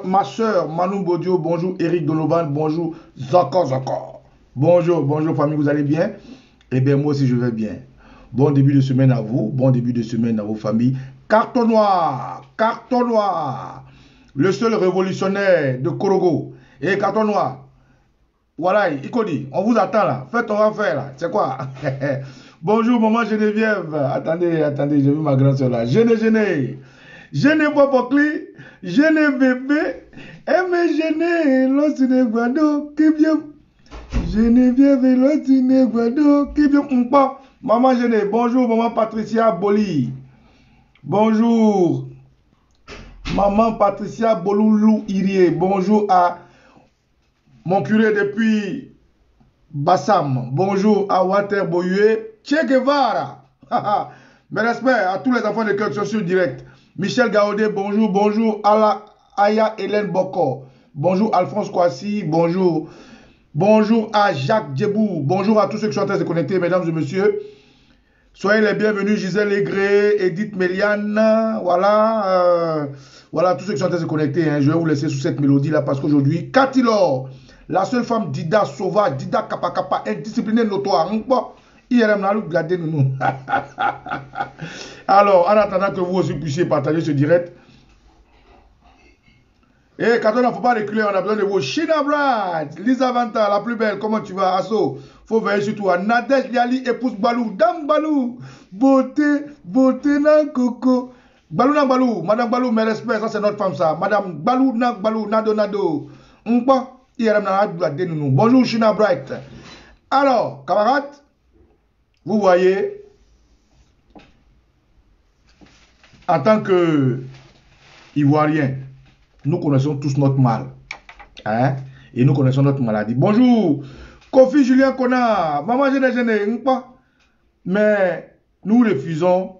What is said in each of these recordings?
ma soeur Manou Bodio, bonjour Eric Donovan, bonjour Zaka. Bonjour famille, vous allez bien? Eh bien, moi aussi je vais bien. Bon début de semaine à vous, bon début de semaine à vos familles. Carton noir. Le seul révolutionnaire de Korogo. Et carton noir. Voilà, Ikodi, on vous attend là. Faites ton affaire là. C'est quoi? Bonjour maman Geneviève. Attendez, j'ai vu ma grande soeur là. Gêné Bobokli, gêné bébé, aimé gêné, l'ostine guado, qui bien. Geneviève, l'ostine guado, qui bien. Maman gêné, bonjour maman Patricia Boli. Bonjour. Maman Patricia Boloulou Irie. Bonjour à mon curé depuis Bassam. Bonjour à Walter Boyue. Che Guevara. Mes respects à tous les enfants de cœur qui sont sur direct. Michel Gaodé, bonjour. Bonjour à Aya Hélène Boko. Bonjour Alphonse Kwasi. Bonjour. Bonjour à Jacques Djebou. Bonjour à tous ceux qui sont en train de se connecter, mesdames et messieurs. Soyez les bienvenus, Gisèle Legré, Edith Méliane. Voilà. Voilà tous ceux qui sont en train de se connecter. Hein. Je vais vous laisser sous cette mélodie-là parce qu'aujourd'hui, Cathy Laure, la seule femme Dida sauvage, Dida Kappa, indisciplinée notoire. Alors, en attendant que vous aussi puissiez partager ce direct, et quand on ne faut pas reculer, on a besoin de vous. Shina Brad, Lisa Vanta, la plus belle, comment tu vas? Asso, faut veiller sur toi. Nadège Liali, épouse Balou, Dame Balou, beauté na coco. Balou na Balou, Madame Balou, mes respects, ça c'est notre femme ça. Madame Balou na Balou, Nado. Bonjour Shina Bright. Alors, camarades, vous voyez, en tant que Ivoiriens, nous connaissons tous notre mal. Hein? Et nous connaissons notre maladie. Bonjour, Kofi Julien Kona, maman gêné, mais nous refusons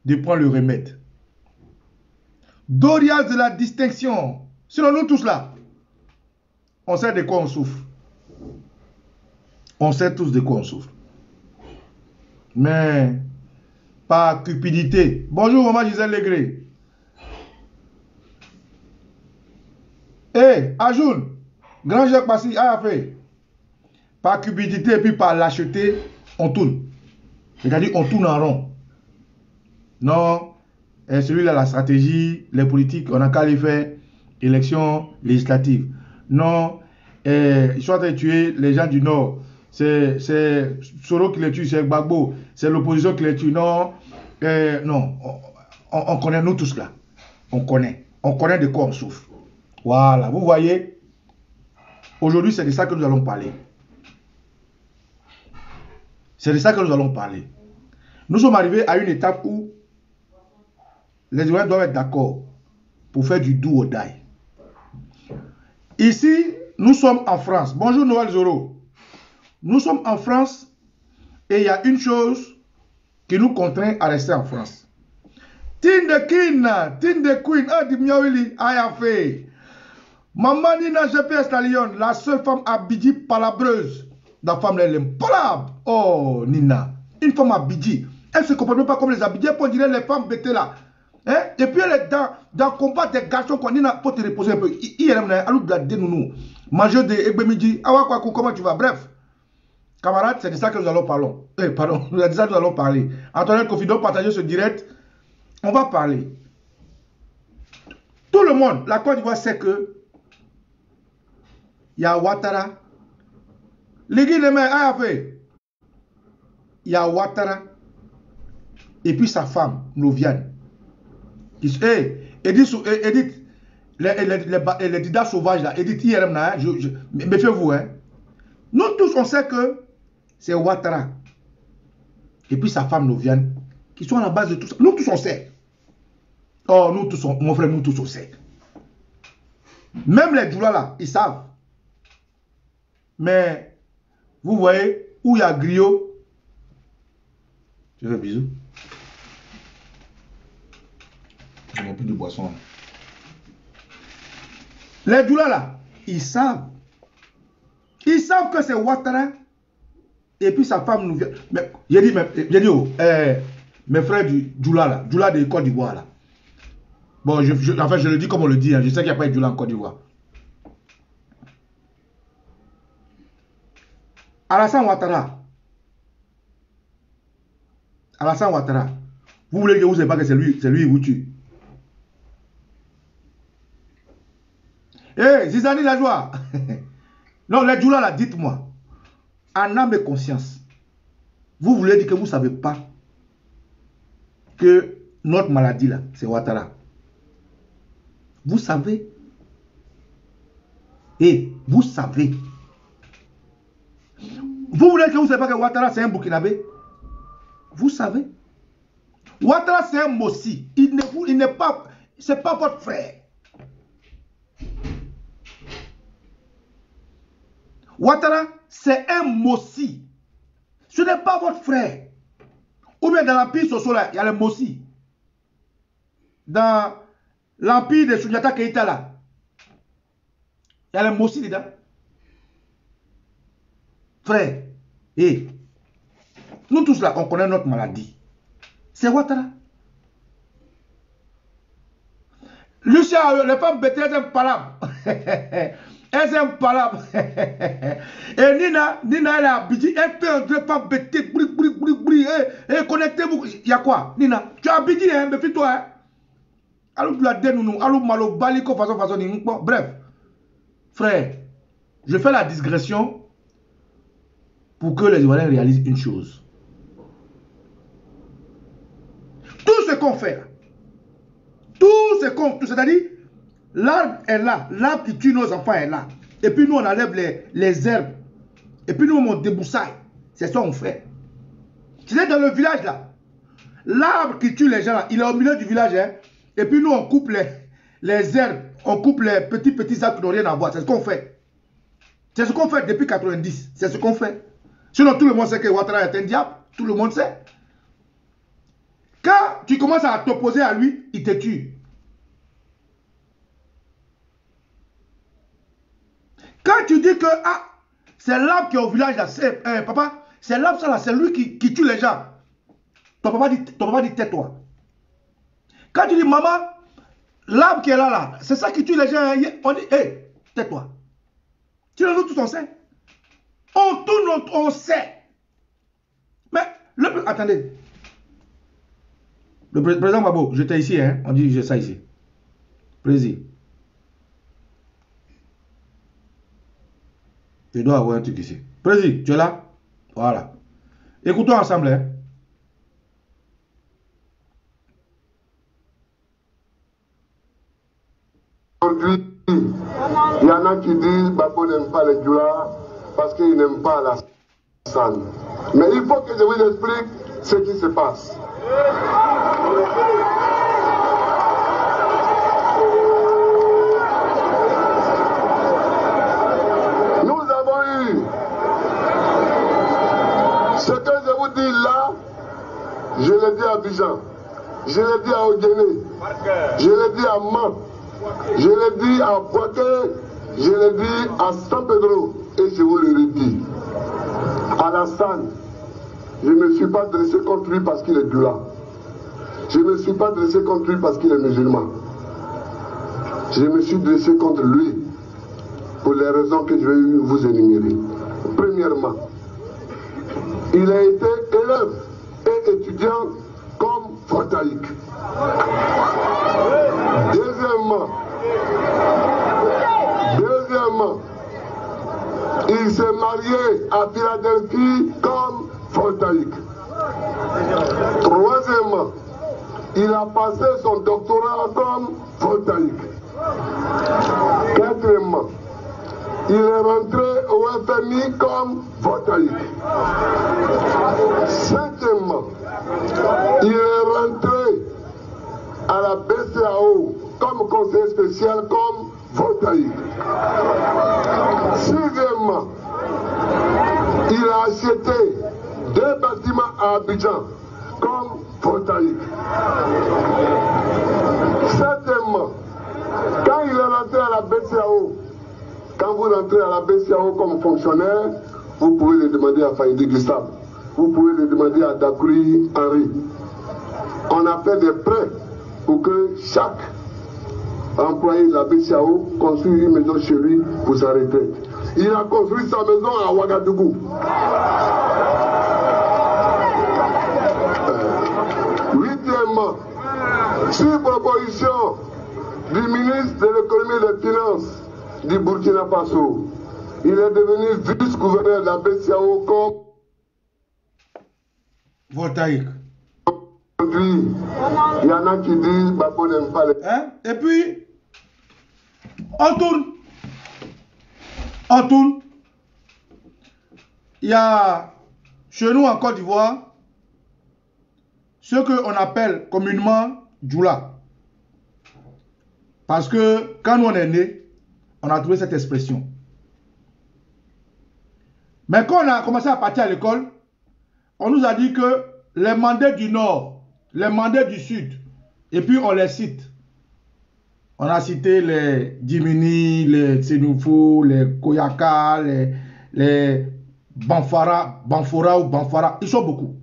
de prendre le remède. Doria de la distinction. Selon nous tous là, on sait de quoi on souffre. On sait tous de quoi on souffre. Mais par cupidité. Bonjour maman Gisèle Legré. Ajoun, grand Jacques Passi a fait. Par cupidité et puis par lâcheté, on tourne. C'est-à-dire on tourne en rond. Non, celui-là, la stratégie, les politiques, on n'a qu'à les faire. Élection législative. Non, ils sont en train de tuer les gens du Nord. C'est Soro qui les tue, c'est Gbagbo. C'est l'opposition qui les tue. Non, non, on connaît nous tous là. On connaît de quoi on souffre. Voilà, vous voyez, aujourd'hui c'est de ça que nous allons parler. C'est de ça que nous allons parler. Nous sommes arrivés à une étape où les Ivoiriens doivent être d'accord pour faire du do or die. Ici, nous sommes en France. Bonjour Noël Zoro. Nous sommes en France et il y a une chose qui nous contraint à rester en France. Tin de Queen, Dimyawili, Ayafe. Maman Nina GPS Lyon, la seule femme abidji palabreuse. La femme elle est impalable. Oh Nina, une femme abidji. Elle ne se comporte même pas comme les abidjais pour dire les femmes bêtées là. Hein? Et puis elle est dans le combat des garçons qu'on Nina pour te reposer un peu. Hier, Major de Egbemidji, comment tu vas? Bref. Camarades, c'est de ça que nous allons parler. Pardon, c'est de ça que nous allons parler. Antoinette Confident, partagez ce direct. On va parler. Tout le monde, la Côte d'Ivoire sait que il y a Ouattara. Les Guinéens, il y a Ouattara. Et puis sa femme, Noviane. Edith, les Dida sauvages là, Edith IRM là, méfiez-vous, hein. Nous tous, on sait que c'est Ouattara. Et puis sa femme Noviane, qui sont à la base de tout ça. Nous tous, on sait. Oh, nous tous, mon frère, nous tous, on sait. Même les Djoula là, ils savent. Mais, vous voyez, où il y a Griot, je fais bisous. Je n'ai plus de boisson. Les Djoula là, ils savent. Ils savent que c'est Ouattara. Et puis sa femme nous vient. J'ai dit, mes frères du Djoula là, Djoula de Côte d'Ivoire là. Bon, enfin, je le dis comme on le dit. Hein. Je sais qu'il n'y a pas eu de Dioula en Côte d'Ivoire. Alassane Ouattara. Alassane Ouattara. Vous voulez que vous ne savez pas que c'est lui qui vous tue. Eh, Zizani la joie. Non, les Dioula là, dites-moi. En âme et conscience. Vous voulez dire que vous ne savez pas que notre maladie là, c'est Ouattara. Vous savez. Et vous savez. Vous voulez que vous ne savez pas que Ouattara c'est un Burkinabé? Vous savez. Ouattara c'est un Mossi. Il n'est pas. C'est pas votre frère. Ouattara c'est un Mossi. Ce n'est pas votre frère. Ou bien dans l'empire Soso là, il y a les Mossi. Dans l'empire de Souniata Keïta là, il y a les Mossi dedans. Frère, et nous tous là, on connaît notre maladie. C'est Ouattara. Lucien, les femmes bêtées, elles aiment palabre. Elles aiment palabre. Et Nina, elle a Abidji, elle fait un deux femmes bêtées, bri. Et connectez-vous. Il y a quoi, Nina? Tu as Abidji, hein, méfie-toi, hein. Allô, tu la dénounou, allô, malo, baliko, façon, bref. Frère, je fais la digression pour que les Ivoiriens réalisent une chose. Tout ce qu'on fait, c'est-à-dire, l'arbre est là, l'arbre qui tue nos enfants est là. Et puis nous, on enlève les herbes. Et puis nous, on déboussaille. C'est ça qu'on fait. Tu sais, dans le village là, l'arbre qui tue les gens là, il est au milieu du village. Hein, et puis nous, on coupe les herbes, on coupe les petits arbres qui n'ont rien à voir. C'est ce qu'on fait. C'est ce qu'on fait depuis 90. C'est ce qu'on fait. Sinon, tout le monde sait que Ouattara est un diable. Tout le monde sait. Quand tu commences à t'opposer à lui, il te tue. Quand tu dis que c'est l'arbre qui est au village là, papa, c'est l'arbre ça là, c'est lui qui tue les gens. Ton papa dit tais-toi. Quand tu dis maman, l'arbre qui est là, c'est ça qui tue les gens. On dit, hé, tais-toi. Tu nous tous on sait. On tourne, on sait. Mais, attendez. Le président Babo, j'étais ici, hein. On dit j'ai ça ici. Président. Je dois avoir un truc ici. Président, tu es là? Voilà. Écoutons ensemble, hein. Aujourd'hui, il y en a qui disent Babo n'aime pas les Dioula parce qu'il n'aime pas Alassane. Mais il faut que je vous explique ce qui se passe. Nous avons eu ce que je vous dis là, je l'ai dit à Abidjan, je l'ai dit à Ogéné, je l'ai dit à Man, je l'ai dit à Boaké, je l'ai dit à San Pedro et je vous le redis. Alassane, je ne me suis pas dressé contre lui parce qu'il est Dioula. Je ne me suis pas dressé contre lui parce qu'il est musulman. Je me suis dressé contre lui pour les raisons que je vais vous énumérer. Premièrement, il a été élève et étudiant comme photaïque. Deuxièmement, il s'est marié à Philadelphie comme photaïque. Troisièmement, il a passé son doctorat comme photaïque. Quatrièmement, il est rentré au FMI comme photaïque. Cinquièmement, il est rentré à la BCAO comme conseiller spécial comme photaïque. Sixièmement, il a acheté 2 bâtiments à Abidjan comme photaïque. Septièmement, quand il est rentré à la BCAO, quand vous rentrez à la BCAO comme fonctionnaire, vous pouvez le demander à Faïdi Gustave, vous pouvez le demander à Dakouri Henri. On a fait des prêts pour que chaque employé de la BCAO, construit une maison chez lui pour sa retraite. Il a construit sa maison à Ouagadougou. Huitièmement, sur proposition du ministre de l'économie et des finances du Burkina Faso, il est devenu vice-gouverneur de la BCAO comme voltaïque. Il y en a qui disent Babo n'aime pas les... Hein? Et puis, on tourne. On tourne. Il y a chez nous en Côte d'Ivoire ce qu'on appelle communément Djoula. Parce que quand nous on est nés, on a trouvé cette expression. Mais quand on a commencé à partir à l'école, on nous a dit que les mandats du Nord, les mandats du Sud, et puis on les cite. On a cité les Dimini, les Tsénoufou, les Koyaka, les Banfara ou Banfara, ils sont beaucoup.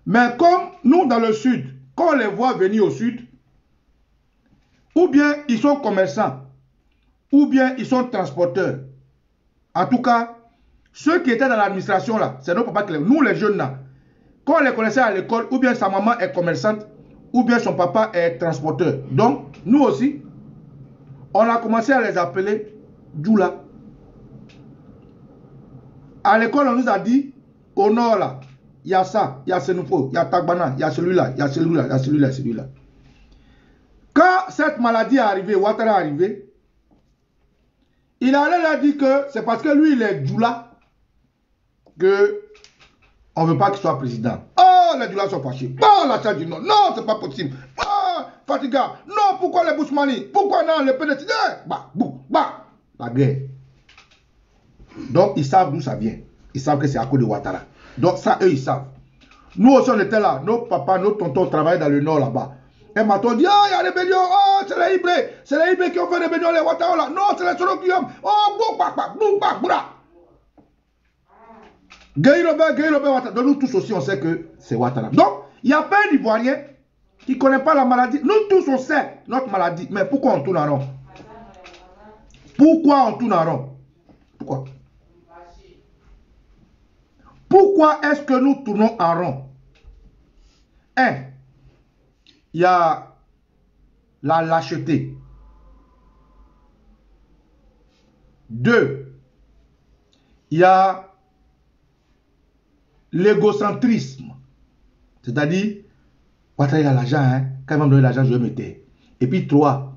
Mais comme nous dans le Sud, quand on les voit venir au Sud, ou bien ils sont commerçants, ou bien ils sont transporteurs. En tout cas, ceux qui étaient dans l'administration là, c'est nos papas qui les... Nous les jeunes là, quand on les connaissait à l'école, ou bien sa maman est commerçante, ou bien son papa est transporteur. Donc, nous aussi, on a commencé à les appeler Djoula. À l'école, on nous a dit, au nord là, il y a ça, il y a Sénoufo, il y a Tagbana, il y a celui-là, il y a celui-là, il y a celui-là, celui-là. Quand cette maladie est arrivée, Ouattara est arrivé, il allait leur dire que c'est parce que lui, il est Djoula, que on ne veut pas qu'il soit président. Oh, les Djoulas sont fâchés. Oh, la charge du Nord. Non, c'est pas possible. Oh, Fatiga. Non, pourquoi les Bousmani? Pourquoi non, les PDC? La guerre. Donc, ils savent d'où ça vient. Ils savent que c'est à cause de Ouattara. Donc, ça, eux, ils savent. Nous aussi, on était là. Nos papas, nos tontons travaillaient dans le Nord là-bas. Et maintenant, on dit, oh, il y a des rébellions. Oh, c'est les Ibrés. C'est les Ibrés qui ont fait rébellion, les Ouattara là. Non, c'est les Soro qui ont. Oh, boum. Guy Robert, donc nous tous aussi on sait que c'est Ouattara. Donc, il n'y a pas un Ivoirien qui ne connaît pas la maladie. Nous tous on sait notre maladie. Mais pourquoi on tourne en rond? Pourquoi on tourne en rond? Pourquoi? Pourquoi est-ce que nous tournons en rond? Un, il y a la lâcheté. Deux, il y a l'égocentrisme. C'est-à-dire, Ouattara il a l'argent, hein? Quand il va me donner l'argent, je vais me taire. Et puis 3,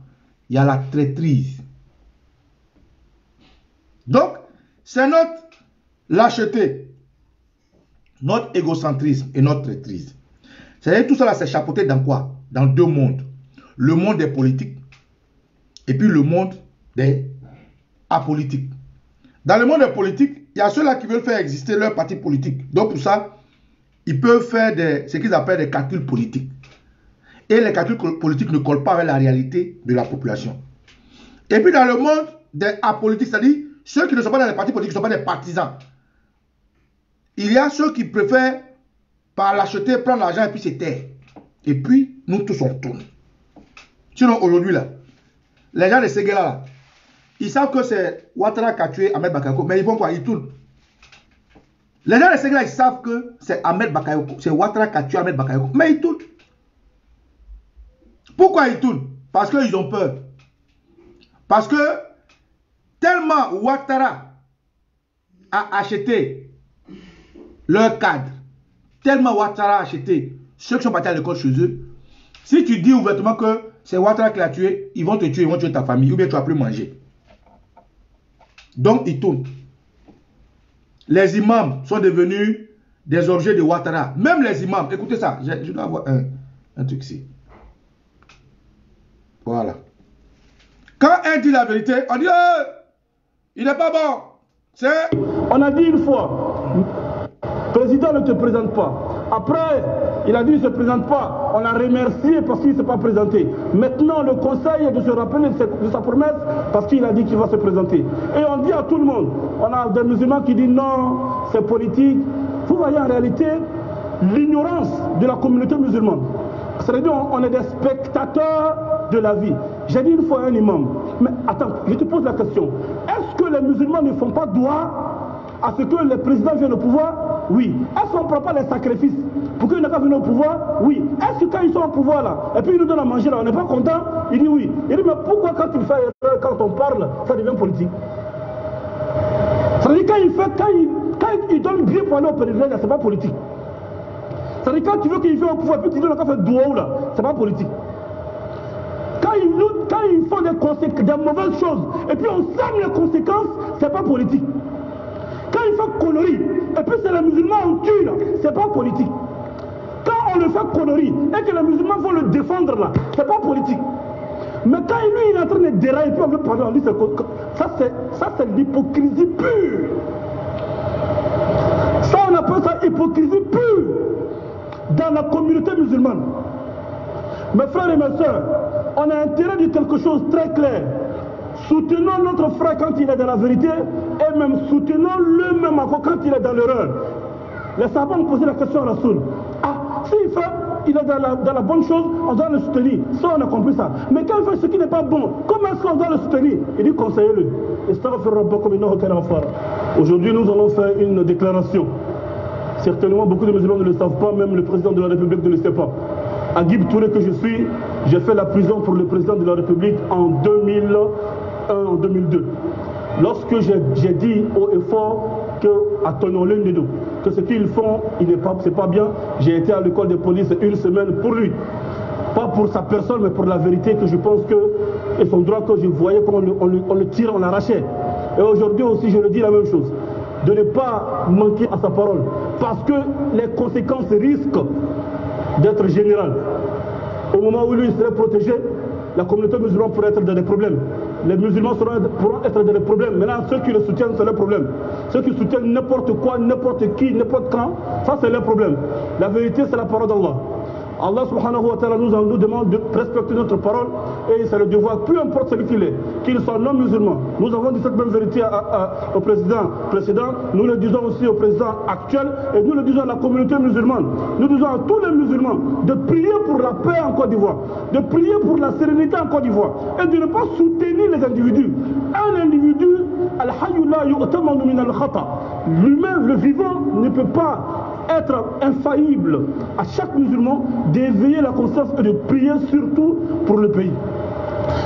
il y a la traîtrise. Donc, c'est notre lâcheté, notre égocentrisme et notre traîtrise. C'est-à-dire, tout ça là, c'est chapeauté dans quoi? Dans deux mondes. Le monde des politiques et puis le monde des apolitiques. Dans le monde des politiques, il y a ceux-là qui veulent faire exister leur parti politique. Donc pour ça, ils peuvent faire ce qu'ils appellent des calculs politiques. Et les calculs politiques ne collent pas avec la réalité de la population. Et puis dans le monde des apolitiques, c'est-à-dire ceux qui ne sont pas dans les partis politiques, qui ne sont pas des partisans. Il y a ceux qui préfèrent par l'acheter, prendre l'argent et puis se taire. Et puis, nous tous on tourne. Sinon aujourd'hui là, les gens de Séguéla là, ils savent que c'est Ouattara qui a tué Ahmed Bakayoko, mais ils font quoi? Ils tournent. Les gens de Séguéla, ils savent que c'est Ahmed Bakayoko, c'est Ouattara qui a tué Ahmed Bakayoko, mais ils tournent. Pourquoi ils tournent? Parce qu'ils ont peur. Parce que tellement Ouattara a acheté leur cadre, tellement Ouattara a acheté ceux qui sont partis à l'école chez eux, si tu dis ouvertement que c'est Ouattara qui l'a tué, ils vont te tuer, ils vont tuer ta famille, ou bien tu ne vas plus manger. Donc, ils tournent. Les imams sont devenus des objets de Ouattara. Même les imams, écoutez ça, je dois avoir un truc ici. Voilà. Quand un dit la vérité, on dit il n'est pas bon. On a dit une fois, le président ne te présente pas. Après, il a dit il ne se présente pas. On l'a remercié parce qu'il ne s'est pas présenté. Maintenant, le conseil est de se rappeler de sa promesse parce qu'il a dit qu'il va se présenter. Et on dit à tout le monde, on a des musulmans qui disent non, c'est politique. Vous voyez en réalité l'ignorance de la communauté musulmane. Ça veut dire on est des spectateurs de la vie. J'ai dit une fois à un imam, mais attends, je te pose la question. Est-ce que les musulmans ne font pas droit à ce que les présidents viennent au pouvoir? Oui. Est-ce qu'on ne prend pas les sacrifices pour qu'ils n'aient pas venir au pouvoir? Oui. Est-ce que quand ils sont au pouvoir là, et puis ils nous donnent à manger là, on n'est pas content? Il dit oui. Il dit mais pourquoi quand il fait erreur, quand on parle, ça devient politique? Ça veut dire quand il donne bien pour aller au président, c'est pas politique. Ça veut dire quand tu veux qu'il vienne au pouvoir, puis tu dis qu'on fait douaou là, c'est pas politique. Quand ils font des mauvaises choses, et puis on sème les conséquences, c'est pas politique. Quand ils font conneries, et puis c'est les musulmans on tue là, c'est pas politique. Quand on le fait conneries, et que les musulmans vont le défendre là, c'est pas politique. Mais quand lui il est en train de dérailler, et puis on veut parler, on dit ça c'est l'hypocrisie pure. Ça on appelle ça hypocrisie pure dans la communauté musulmane. Mes frères et mes soeurs, on a intérêt de quelque chose de très clair. Soutenons notre frère quand il est dans la vérité et même soutenons-le même encore quand il est dans l'erreur. Les savants ont posé la question à Rasoul. Ah, s'il fait, il est dans la bonne chose, on doit le soutenir. Ça, on a compris ça. Mais quand il fait ce qui n'est pas bon, comment est-ce qu'on doit le soutenir? Il dit conseillez-le. Aujourd'hui, nous allons faire une déclaration. Certainement, beaucoup de musulmans ne le savent pas, même le président de la République ne le sait pas. Agib Touré que je suis, j'ai fait la prison pour le président de la République en 2001, en 2002. Lorsque j'ai dit haut et fort que, attendons l'un de nous, que ce qu'ils font, c'est pas bien, j'ai été à l'école de police une semaine pour lui. Pas pour sa personne, mais pour la vérité que je pense que, et son droit que je voyais qu'on le tire, on l'arrachait. Et aujourd'hui aussi, je le dis la même chose. De ne pas manquer à sa parole. Parce que les conséquences risquent d'être générales. Au moment où lui serait protégé, la communauté musulmane pourrait être dans des problèmes. Les musulmans pourront être dans des problèmes. Maintenant, ceux qui le soutiennent, c'est leur problème. Ceux qui soutiennent n'importe quoi, n'importe qui, n'importe quand, ça c'est leur problème. La vérité, c'est la parole d'Allah. Allah subhanahu wa ta'ala nous demande de respecter notre parole et c'est le devoir, peu importe celui qu'il est, qu'il soit non musulman. Nous avons dit cette même vérité au président précédent, nous le disons aussi au président actuel et nous le disons à la communauté musulmane. Nous disons à tous les musulmans de prier pour la paix en Côte d'Ivoire, de prier pour la sérénité en Côte d'Ivoire et de ne pas soutenir les individus. Un individu, lui-même, le vivant, ne peut pas être infaillible à chaque musulman d'éveiller la conscience et de prier surtout pour le pays.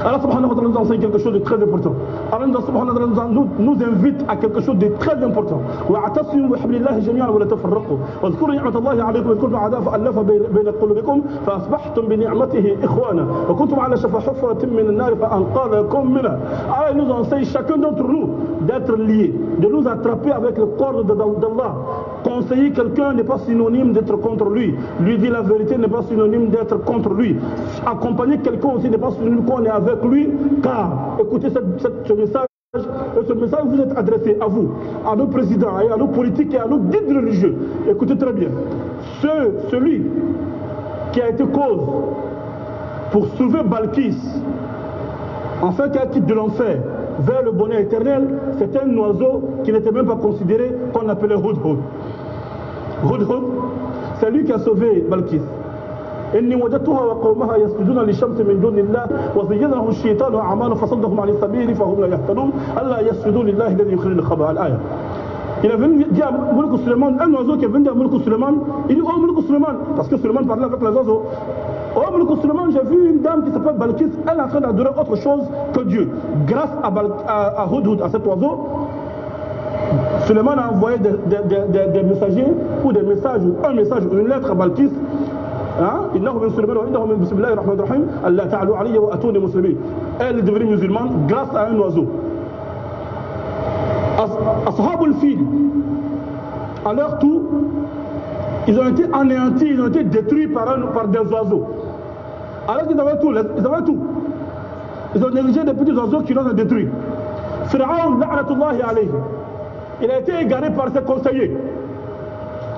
Allah subhanahu wa ta'ala nous enseigne quelque chose de très important. Allah subhanahu wa ta'ala nous invite à quelque chose de très important. وَاعْتَصِمُوا بِحَبْلِ اللَّهِ جَمِيعًا وَلَا تَفَرَّقُوا وَاذْكُرُوا نِعْمَةَ اللَّهِ عَلَيْكُمْ إِذْ كُنتُمْ أَعْدَاءً فَأَلَّفَ بَيْنَ قُلُوبِكُمْ فَأَصْبَحْتُمْ بِنِعْمَتِهِ إِخْوَانًا وَكُنتُمْ عَلَى شَفَا حُفْرَةٍ مِّنَ النَّارِ فَأَنقَذَكُم مِّنْهَا. Allah nous enseigne chacun d'entre nous d'être liés, de nous attraper avec le corps d'Allah. Conseiller quelqu'un n'est pas synonyme d'être contre lui. Lui dire la vérité n'est pas synonyme d'être contre lui. Accompagner quelqu'un aussi n'est pas synonyme qu'on est avec lui. Car, écoutez ce message, et ce message vous est adressé à vous, à nos présidents, et à nos politiques et à nos guides religieux. Écoutez très bien. Celui qui a été cause pour sauver Balkis, enfin qui a quitté de l'enfer vers le bonheur éternel, c'est un oiseau qui n'était même pas considéré, qu'on appelait Hudhud. Hudhud, c'est lui qui a sauvé Balkis. إني وجدتها وقومها يسجدون للشمس من دون الله وزين لهم الشيطان أعمالهم فصدهم عن السبيل فهم لا يهتدون ألا يسجدوا لله الذي يخرج الخبأ. الآية. Il est venu dire à Moulkou Suleiman, un oiseau qui est venu dire à Moulkou Suleiman, il dit oh Moulkou Suleiman, parce que Suleiman parlait avec les oiseaux. Oh Moulkou Suleiman, j'ai vu une dame qui s'appelle Balkis, elle est en train d'adorer autre chose que Dieu. Grâce à Hudhud, à cet oiseau, Suleiman a envoyé des messagers ou des messages, ou un message ou une lettre à Balkis. Elle est devenue musulmane grâce à un oiseau. Ashabul Fil, à leur tour, ils ont été anéantis, ils ont été détruits par des oiseaux. Alors qu'ils avaient tout, ils ont négligé des petits oiseaux qui l'ont détruit. Pharaon, la'natullahi alayhi, il a été égaré par ses conseillers.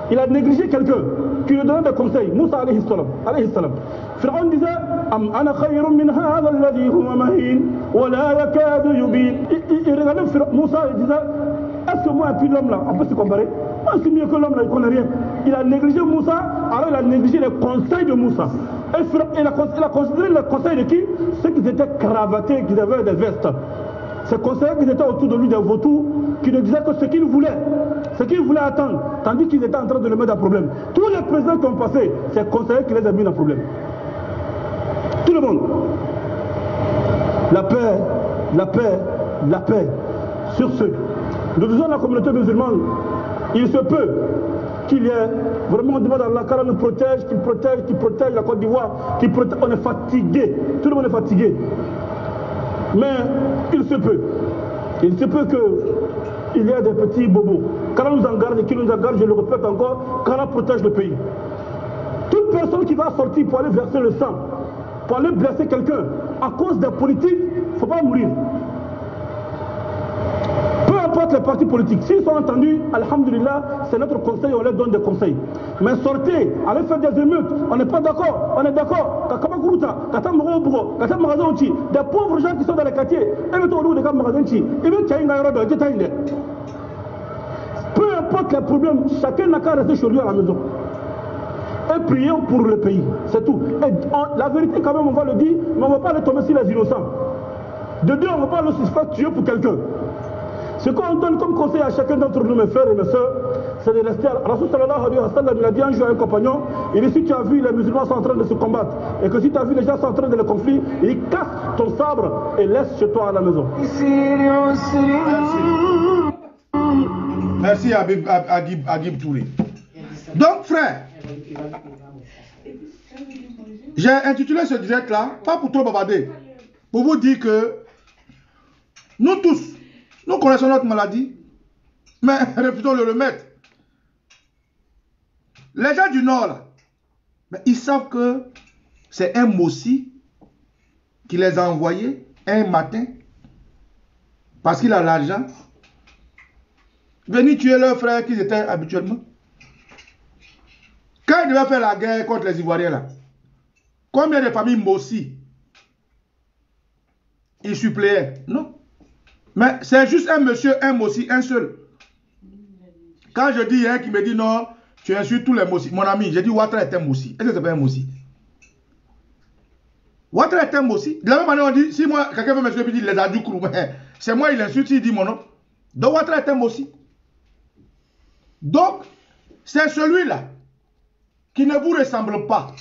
Il a négligé quelqu'un qui lui donnait des conseils. Moussa alayhi salam. Pharaon disait Am ana khayrun min hadha alladhi huwa mahin wa la yakadu yubin. Il regardait Moussa et disait est-ce que moi et puis l'homme là, on peut se comparer? Moi je suis mieux que l'homme là, il ne connaît rien. Il a négligé Moussa, alors il a négligé les conseils de Moussa. Il a considéré le conseil de qui? Ceux qui étaient cravatés, qui avaient des vestes. Ces conseillers qui étaient autour de lui, des vautours, qui ne disaient que ce qu'ils voulaient attendre, tandis qu'ils étaient en train de le mettre en problème. Tous les présidents qui ont passé, c'est conseillers qui les ont mis en problème. Tout le monde. La paix, la paix, la paix. Sur ce, nous disons à la communauté musulmane, il se peut qu'il y ait vraiment, on demande à Allah qu'Allah nous protège, qu'il protège la Côte d'Ivoire, on est fatigué, tout le monde est fatigué. Mais il se peut qu'il y ait des petits bobos. Qu'Allah nous en garde et qu'il nous en garde, je le répète encore, qu'Allah protège le pays. Toute personne qui va sortir pour aller verser le sang, pour aller blesser quelqu'un, à cause des politiques, il ne faut pas mourir. Peu importe les partis politiques, s'ils sont entendus, alhamdulillah, c'est notre conseil, on leur donne des conseils. Mais sortez, allez faire des émeutes, on n'est pas d'accord, on est d'accord. Des pauvres gens qui sont dans les quartiers, peu importe les problèmes, chacun n'a qu'à rester chez lui à la maison. Et prions pour le pays, c'est tout. Et la vérité quand même, on va le dire, mais on ne va pas aller tomber sur les innocents. De Dieu, on ne va pas se faire tuer pour quelqu'un. Ce qu'on donne comme conseil à chacun d'entre nous, mes frères et mes soeurs, c'est de rester. Rasoul sallallahu alayhi wa sallam, il a dit un jour à un compagnon, il dit si tu as vu les musulmans sont en train de se combattre, et que si tu as vu les gens sont en train de le conflit, il dit casse ton sabre et laisse chez toi à la maison. Merci Agib Touré. Donc frère, j'ai intitulé ce direct là, pas pour trop bavarder, pour vous dire que nous tous, nous connaissons notre maladie, mais refusons de le remettre. Les gens du Nord, là, mais ils savent que c'est un Mossi qui les a envoyés un matin, parce qu'il a l'argent, venir tuer leurs frères qu'ils étaient habituellement. Quand ils devaient faire la guerre contre les Ivoiriens, là, combien de familles Mossi ils suppléaient? Non. Mais c'est juste un monsieur, un Mossi, un seul. Quand je dis un qui me dit non, tu insultes tous les Mossi. Mon ami, j'ai dit Ouattara est un Mossi. Est-ce que c'est pas un Mossi? Ouattara est un Mossi. De la même manière, on dit, si moi, quelqu'un veut me suivre et dit les Adjoukrou, c'est moi, il insulte, il dit mon nom. Donc Ouattara est un Mossi. Donc, c'est celui-là qui ne vous ressemble pas,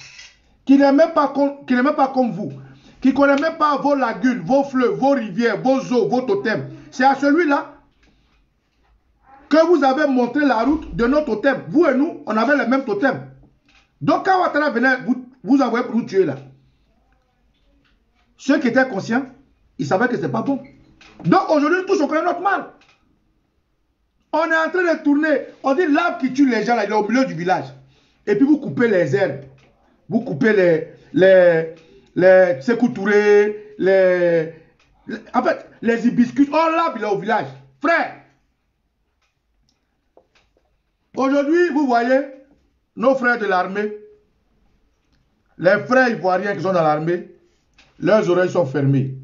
qui n'est même pas comme vous, qui ne connaît même pas vos lagunes, vos fleuves, vos rivières, vos eaux, vos totems. C'est à celui-là que vous avez montré la route de nos totems. Vous et nous, on avait les mêmes totems. Donc quand Ouattara venait vous envoyer pour nous tuer là, ceux qui étaient conscients, ils savaient que ce n'est pas bon. Donc aujourd'hui, tous on connaît notre mal. On est en train de tourner, on dit l'arbre qui tue les gens là, il est au milieu du village. Et puis vous coupez les herbes, vous coupez les Sékou Touré, en fait, les hibiscus. Oh, l'arbre, il est au village. Frère, aujourd'hui, vous voyez nos frères de l'armée, les frères ivoiriens qui sont dans l'armée, leurs oreilles sont fermées,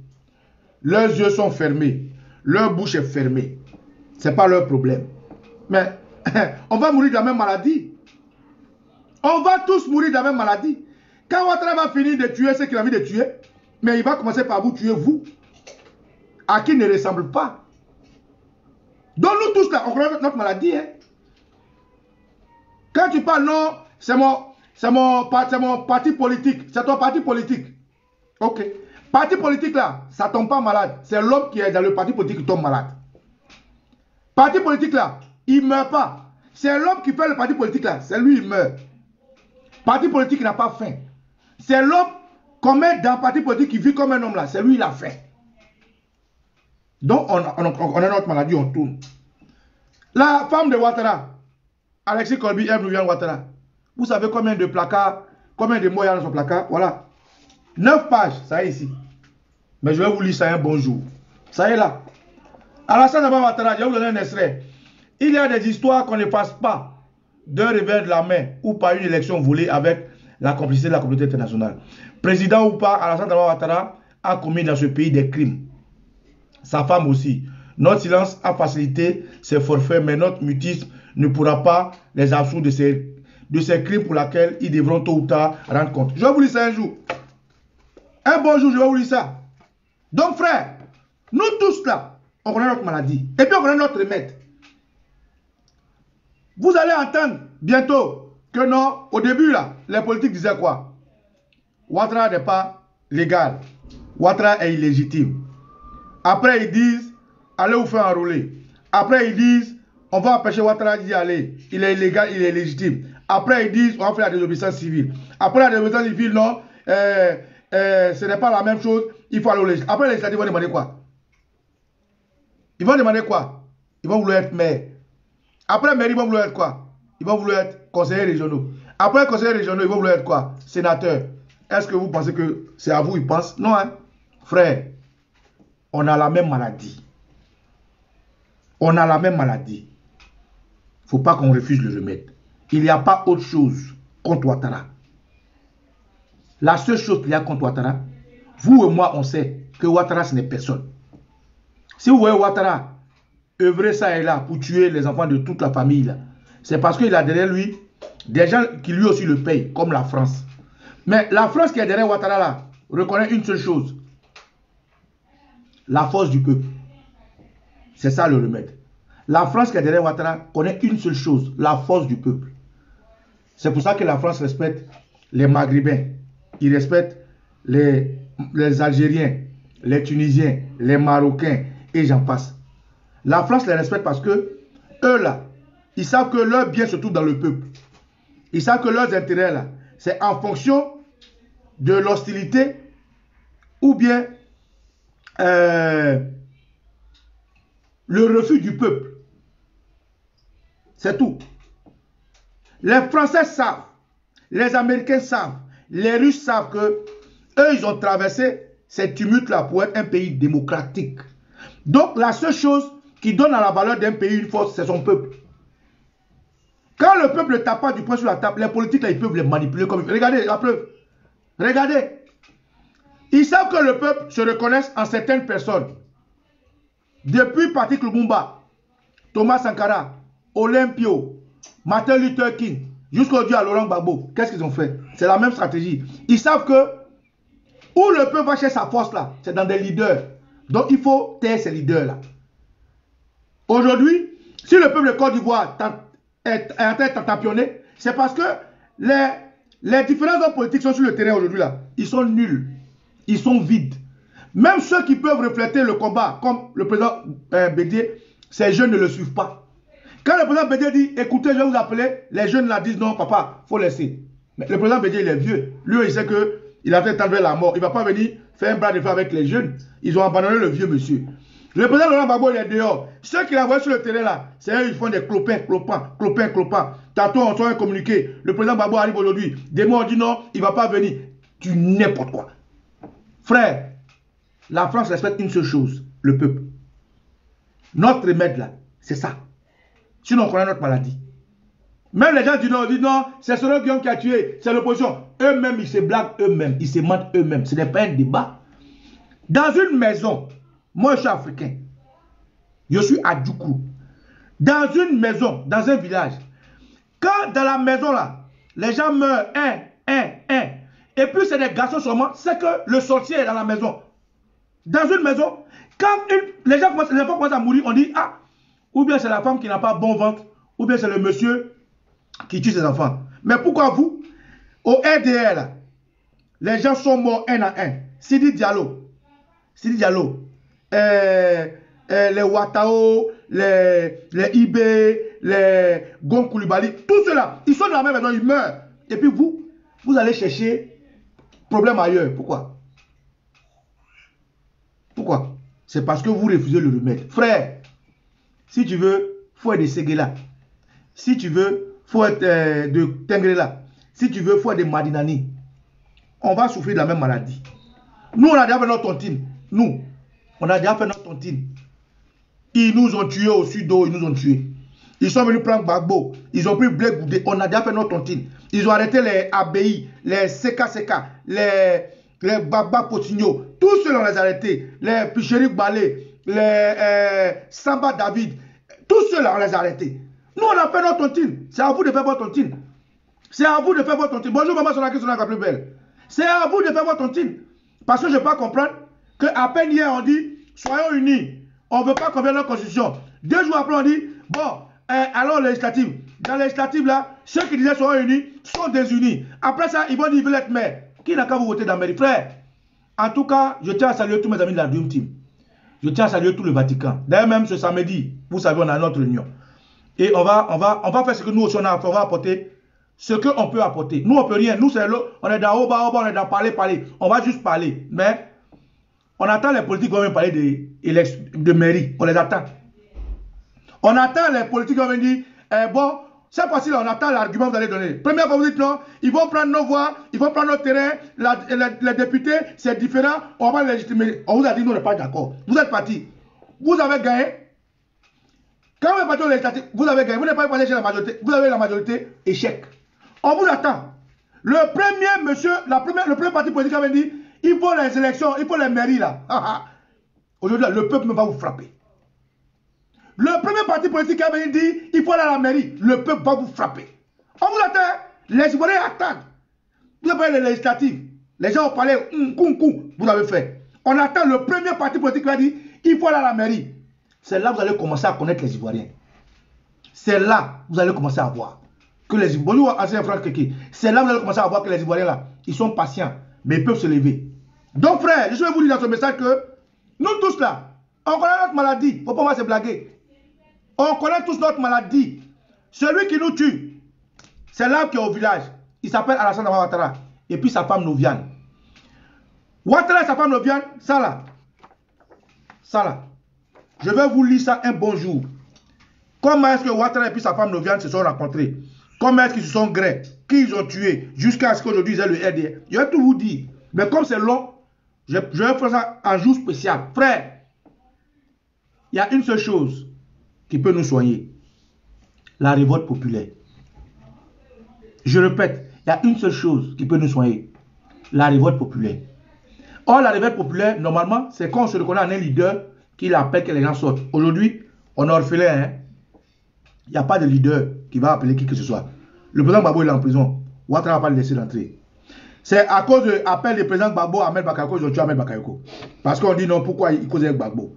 leurs yeux sont fermés, leur bouche est fermée. Ce n'est pas leur problème. Mais on va mourir de la même maladie. On va tous mourir de la même maladie. Quand Ouattara va finir de tuer ceux qu'il a envie de tuer, mais il va commencer par vous tuer, vous, à qui il ne ressemble pas. Donc nous tous là, on connaît notre maladie. Hein? Quand tu parles, non, c'est mon parti politique. C'est ton parti politique. Ok. Parti politique là, ça ne tombe pas malade. C'est l'homme qui est dans le parti politique qui tombe malade. Parti politique là, il ne meurt pas. C'est l'homme qui fait le parti politique là, c'est lui, il meurt. Parti politique n'a pas faim. C'est l'homme qu'on met dans le parti politique qui vit comme un homme là, c'est lui, il a faim. Donc on a notre maladie, on tourne. La femme de Ouattara, Alexis Colby, Eve Louvian Ouattara, vous savez combien de placards, combien de mots il y a dans son placard? Voilà. 9 pages, ça y est ici. Mais je vais vous lire ça un bon jour. Ça y est là. Alassane Ouattara, je vais vous donner un extrait. Il y a des histoires qu'on ne fasse pas d'un revers de la main ou par une élection volée avec la complicité de la communauté internationale. Président ou pas, Alassane Ouattara a commis dans ce pays des crimes. Sa femme aussi. Notre silence a facilité ses forfaits, mais notre mutisme ne pourra pas les absoudre de ces de ces crimes pour lesquels ils devront tôt ou tard rendre compte. Je vais vous dire ça un jour. Un bon jour, je vais vous dire ça. Donc, frère, nous tous là, on connaît notre maladie. Et puis, on connaît notre remède. Vous allez entendre bientôt que non, au début là, les politiques disaient quoi? Ouattara n'est pas légal. Ouattara est illégitime. Après, ils disent, allez vous faire enrôler. Après, ils disent, on va empêcher Ouattara d'y aller. Il est illégal, il est légitime. Après, ils disent, on va faire la désobéissance civile. Après la désobéissance civile, non, ce n'est pas la même chose. Il faut aller au législatif. Après, les législatifs vont demander quoi? Ils vont demander quoi? Ils vont vouloir être maire. Après maire, ils vont vouloir être quoi? Ils vont vouloir être conseillers régionaux. Après conseillers régionaux, ils vont vouloir être quoi? Sénateurs. Est-ce que vous pensez que c'est à vous ils pensent? Non, hein? Frère, on a la même maladie. On a la même maladie. Il ne faut pas qu'on refuse le remède. Il n'y a pas autre chose contre Ouattara. La seule chose qu'il y a contre Ouattara, vous et moi, on sait que Ouattara, ce n'est personne. Si vous voyez Ouattara œuvrer ça et là pour tuer les enfants de toute la famille, c'est parce qu'il a derrière lui des gens qui lui aussi le payent, comme la France. Mais la France qui est derrière Ouattara là, reconnaît une seule chose. La force du peuple. C'est ça le remède. La France qui est derrière Ouattara connaît une seule chose, la force du peuple. C'est pour ça que la France respecte les Maghrébins. Il respecte les Algériens, les Tunisiens, les Marocains et j'en passe. La France les respecte parce que eux là, ils savent que leur bien se trouve dans le peuple. Ils savent que leurs intérêts là, c'est en fonction de l'hostilité ou bien le refus du peuple. C'est tout. Les Français savent, les Américains savent, les Russes savent que eux, ils ont traversé ces tumultes-là pour être un pays démocratique. Donc, la seule chose qui donne à la valeur d'un pays une force, c'est son peuple. Quand le peuple ne tape pas du poing sur la table, les politiques, là, ils peuvent les manipuler comme... Regardez la preuve. Regardez. Ils savent que le peuple se reconnaisse en certaines personnes. Depuis Patrick Lumumba, Thomas Sankara, Olympio, Martin Luther King, jusqu'au dieu à Laurent Gbagbo, qu'est-ce qu'ils ont fait? C'est la même stratégie. Ils savent que où le peuple va chercher sa force là, c'est dans des leaders. Donc il faut taire ces leaders là. Aujourd'hui, si le peuple de Côte d'Ivoire est en train de tampionner, c'est parce que les différents hommes politiques sont sur le terrain aujourd'hui là. Ils sont nuls. Ils sont vides. Même ceux qui peuvent refléter le combat, comme le président Bédié, ces jeunes ne le suivent pas. Quand le président Bédié dit, écoutez, je vais vous appeler, les jeunes là disent, non papa, il faut laisser. Mais le président Bédié, il est vieux. Lui, il sait qu'il a fait tendre vers la mort. Il ne va pas venir faire un bras de fer avec les jeunes. Ils ont abandonné le vieux monsieur. Le président Laurent Gbagbo, il est dehors. Ceux qui l'envoient sur le terrain là, c'est eux, ils font des clopins. Tantôt, on sort un communiqué. Le président Gbagbo arrive aujourd'hui. Demain, on dit non, il ne va pas venir. Tu n'importe quoi. Frère, la France respecte une seule chose, le peuple. Notre remède là, c'est ça. Sinon, on connaît notre maladie. Même les gens disent non, c'est Soro Guillaume qui a tué, c'est l'opposition. Eux-mêmes, ils se blaguent eux-mêmes, ils se mentent eux-mêmes. Ce n'est pas un débat. Dans une maison, moi je suis africain, je suis à Djoukou. Dans une maison, dans un village, quand dans la maison là, les gens meurent et puis c'est des garçons seulement, c'est que le sorcier est dans la maison. Dans une maison, quand les gens commencent à mourir, on dit, ah, ou bien c'est la femme qui n'a pas bon ventre, ou bien c'est le monsieur qui tue ses enfants. Mais pourquoi vous, au RDR, là, les gens sont morts un à un. Sidi Diallo, les Ouattao, les Ibé, les Gon Koulibaly, tous ceux-là, ils sont dans la même maison, ils meurent. Et puis vous allez chercher problème ailleurs. Pourquoi? Pourquoi? C'est parce que vous refusez le remède. Frère, si tu veux, il faut être de Séguéla. Si tu veux, il faut être de Tengrela. Si tu veux, il faut être de Madinani. On va souffrir de la même maladie. Nous, on a déjà fait notre tontine. Nous, on a déjà fait notre tontine. Ils nous ont tués au sud-ouest, ils nous ont tués. Ils sont venus prendre Gbagbo. Ils ont pris Blé Goudé. On a déjà fait notre tontine. Ils ont arrêté les ABI, les CKCK, les Baba Potigno. Tous ceux-là, on les a arrêtés. Les Picheri Balé, les Samba David. Tous ceux-là, on les a arrêtés. Nous, on a fait notre tontine. C'est à vous de faire votre tontine. C'est à vous de faire votre tontine. Bonjour, maman Sonaki, Sonaki la plus belle. C'est à vous de faire votre tontine. Parce que je ne peux pas comprendre qu'à peine hier, on dit, soyons unis. On ne veut pas qu'on vienne dans la constitution. 2 jours après, on dit, bon, alors législative. Dans la législative, là, ceux qui disaient soyons unis sont désunis. Après ça, ils vont dire, ils veulent être maire. Qui n'a qu'à vous voter dans la mairie, frère? En tout cas, je tiens à saluer tous mes amis de la Dream Team. Je tiens à saluer tout le Vatican. D'ailleurs, même ce samedi, vous savez, on a notre réunion. Et on va faire ce que nous aussi on a à faire. On va apporter ce qu'on peut apporter. Nous, on ne peut rien. Nous, c'est l'eau. On est dans haut, bas, on est dans parler. On va juste parler. Mais on attend les politiques qui vont parler de mairie. On les attend. On attend les politiques qui vont dire, bon, cette fois-ci, on attend l'argument que vous allez donner. Première fois, vous dites non, ils vont prendre nos voix, ils vont prendre notre terrain, les députés, c'est différent, on va les légitimer. On vous a dit, nous, on n'est pas d'accord. Vous êtes partis. Vous avez gagné. Quand vous êtes parti au législatif, vous avez gagné. Vous n'êtes pas passé chez la majorité. Vous avez la majorité, échec. On vous attend. Le premier parti politique avait dit, il faut les élections, il faut les mairies là. Aujourd'hui, le peuple va vous frapper. Le premier parti politique avait dit, il faut aller à la mairie, le peuple va vous frapper. On vous attend. Les Ivoiriens attendent. Vous avez parlé les législatives. Les gens ont parlé, vous avez fait. On attend le premier parti politique qui a dit, il faut aller à la mairie. C'est là que vous allez commencer à connaître les Ivoiriens. C'est là que vous allez commencer à voir que les Ivoiriens, bonjour ancien frère Keke, c'est là que vous allez commencer à voir que les Ivoiriens là, ils sont patients, mais ils peuvent se lever. Donc frère, je vais vous dire dans ce message que nous tous là, on connaît notre maladie, il ne faut pas se blaguer. On connaît tous notre maladie. Celui qui nous tue, c'est l'homme qui est au village. Il s'appelle Alassane Ouattara. Et puis sa femme Noviane. Ouattara et sa femme Noviane, ça là. Je vais vous lire ça un bon jour. Comment est-ce que Ouattara et puis sa femme Noviane se sont rencontrés? Comment est-ce qu'ils se sont grés? Qui ils ont tué? Jusqu'à ce qu'aujourd'hui ils aient le RDR. Je vais tout vous dire. Mais comme c'est long, je vais faire ça un jour spécial. Frère, il y a une seule chose qui peut nous soigner. La révolte populaire. Je répète, il y a une seule chose qui peut nous soigner. La révolte populaire. Or, la révolte populaire, normalement, c'est quand on se reconnaît en un leader qui appelle que les gens sortent. Aujourd'hui, on est orphelin. Hein? Il n'y a pas de leader qui va appeler qui que ce soit. Le président Gbagbo est en prison. Ouattara ne va pas le laisser rentrer. C'est à cause de l'appel du président Gbagbo à Ahmed Bakayoko, ils ont tué Ahmed Bakayoko. Parce qu'on dit non, pourquoi il cause avec Gbagbo.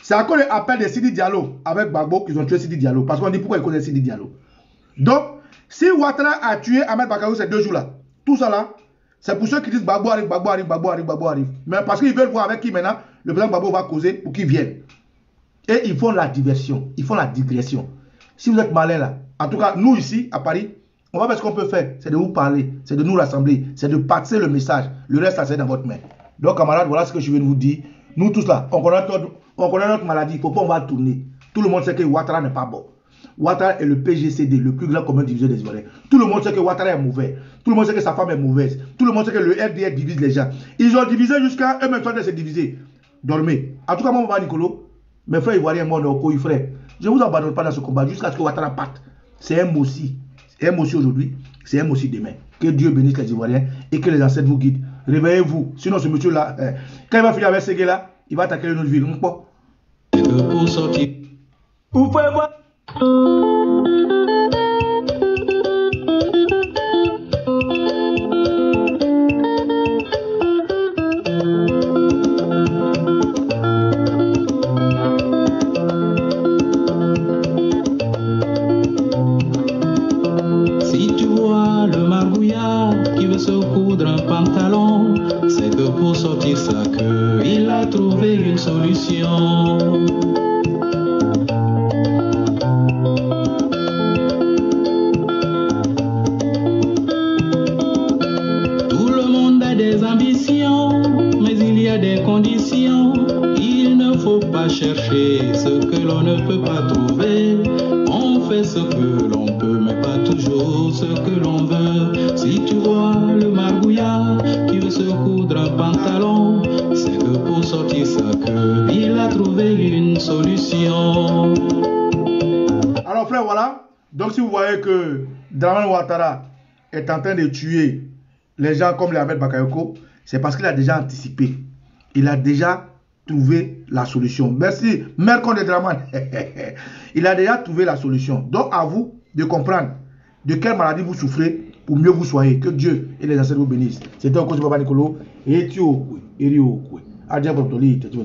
C'est à cause de l'appel de Sidi Diallo avec Gbagbo qu'ils ont tué Sidi Diallo. Parce qu'on dit pourquoi il cause Sidi Diallo. Donc, si Ouattara a tué Ahmed Bakayoko ces 2 jours-là, tout ça là, c'est pour ceux qui disent Gbagbo arrive, Gbagbo arrive, Gbagbo arrive, Gbagbo arrive. Mais parce qu'ils veulent voir avec qui maintenant le président Gbagbo va causer pour qu'ils viennent. Et ils font la diversion, ils font la digression. Si vous êtes malin là, en tout cas, nous ici, à Paris, on va faire ce qu'on peut faire. C'est de vous parler, c'est de nous rassembler, c'est de passer le message. Le reste, ça c'est dans votre main. Donc, camarades, voilà ce que je viens de vous dire. Nous tous là, on connaît notre maladie. Il ne faut pas on va tourner. Tout le monde sait que Ouattara n'est pas bon. Ouattara est le PGCD, le plus grand commun diviseur des Ivoiriens. Tout le monde sait que Ouattara est mauvais. Tout le monde sait que sa femme est mauvaise. Tout le monde sait que le RDR divise les gens. Ils ont divisé jusqu'à eux-mêmes de se diviser. Dormez. En tout cas, moi, Nicolo, mes frères Ivoiriens, moi, on est au pays, frère. Je ne vous abandonne pas dans ce combat jusqu'à ce que Ouattara parte. C'est un mot aussi. C'est un mot aussi aujourd'hui. C'est un mot aussi demain. Que Dieu bénisse les Ivoiriens et que les ancêtres vous guident. Réveillez-vous. Sinon, ce monsieur-là, quand il va finir avec ce gars-là, il va attaquer notre ville. Pour sortir. Vous pouvez voir. Si tu vois le margouillard qui veut se coudre un pantalon, c'est que pour sortir sa queue, il a trouvé une solution. Tout le monde a des ambitions, mais il y a des conditions. Il ne faut pas chercher ce que l'on ne peut pas trouver. On fait ce que l'on peut, mais pas toujours ce que l'on veut. Si tu vois le margouillard qui veut se coudre un pantalon, c'est que pour sortir sa queue, il a trouvé une solution. Alors frère, voilà. Donc si vous voyez que Dramane Ouattara est en train de tuer les gens comme les Ahmed Bakayoko, c'est parce qu'il a déjà anticipé. Il a déjà trouvé la solution. Merci, Mercon de Dramane. Il a déjà trouvé la solution. Donc à vous de comprendre de quelle maladie vous souffrez pour mieux vous soigner. Que Dieu et les ancêtres vous bénissent. C'était un coach Baba Nicolo. Et tu es au Adja Botoli, tu es au